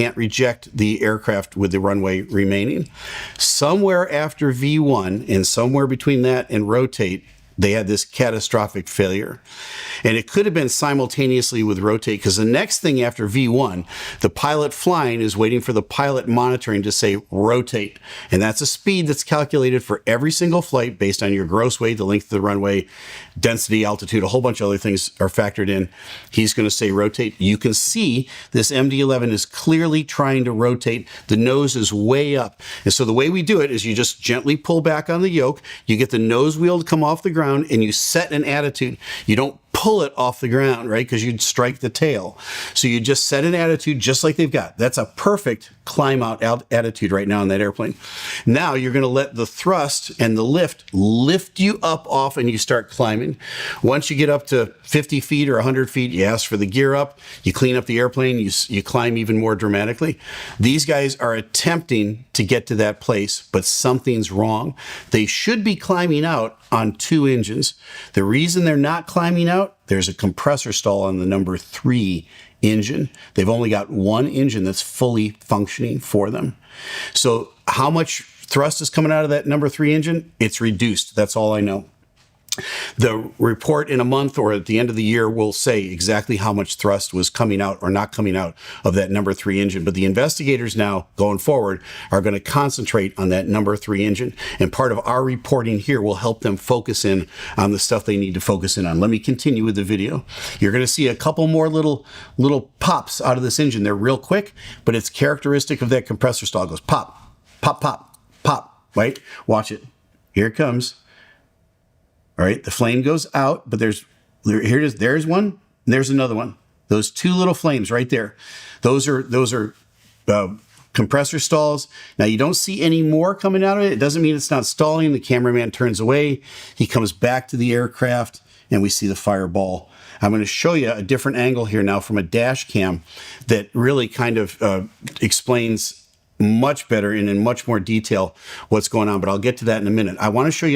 can't reject the aircraft with the runway remaining. Somewhere after V1 and somewhere between that and rotate, they had this catastrophic failure. And it could have been simultaneously with rotate, because the next thing after V1, the pilot flying is waiting for the pilot monitoring to say rotate. And that's a speed that's calculated for every single flight based on your gross weight, the length of the runway, density, altitude, a whole bunch of other things are factored in. He's going to say rotate. You can see this MD-11 is clearly trying to rotate. The nose is way up. And so the way we do it is you just gently pull back on the yoke. You get the nose wheel to come off the ground, and you set an attitude. You don't pull it off the ground, right? Because you'd strike the tail. So you just set an attitude just like they've got. That's a perfect climb out attitude right now in that airplane. Now you're going to let the thrust and the lift you up off, and you start climbing. Once you get up to 50 feet or 100 feet, you ask for the gear up, you clean up the airplane, you climb even more dramatically. These guys are attempting to get to that place, but something's wrong. They should be climbing out on 2 engines. The reason they're not climbing out, there's a compressor stall on the number 3 engine. They've only got 1 engine that's fully functioning for them. So how much thrust is coming out of that number 3 engine? It's reduced. That's all I know. The report in a month or at the end of the year will say exactly how much thrust was coming out or not coming out of that number 3 engine. But the investigators now going forward are going to concentrate on that number 3 engine. And part of our reporting here will help them focus in on the stuff they need to focus in on. Let me continue with the video. You're going to see a couple more little pops out of this engine. They're real quick, but it's characteristic of that compressor stall. It goes pop, pop, pop, pop, right? Watch it. Here it comes. All right, the flame goes out, but here it is. There's one, and there's another one. Those 2 little flames right there. Those are compressor stalls. Now you don't see any more coming out of it. It doesn't mean it's not stalling. The cameraman turns away. He comes back to the aircraft, and we see the fireball. I'm going to show you a different angle here now from a dash cam that really kind of explains much better and in much more detail what's going on. But I'll get to that in a minute. I want to show you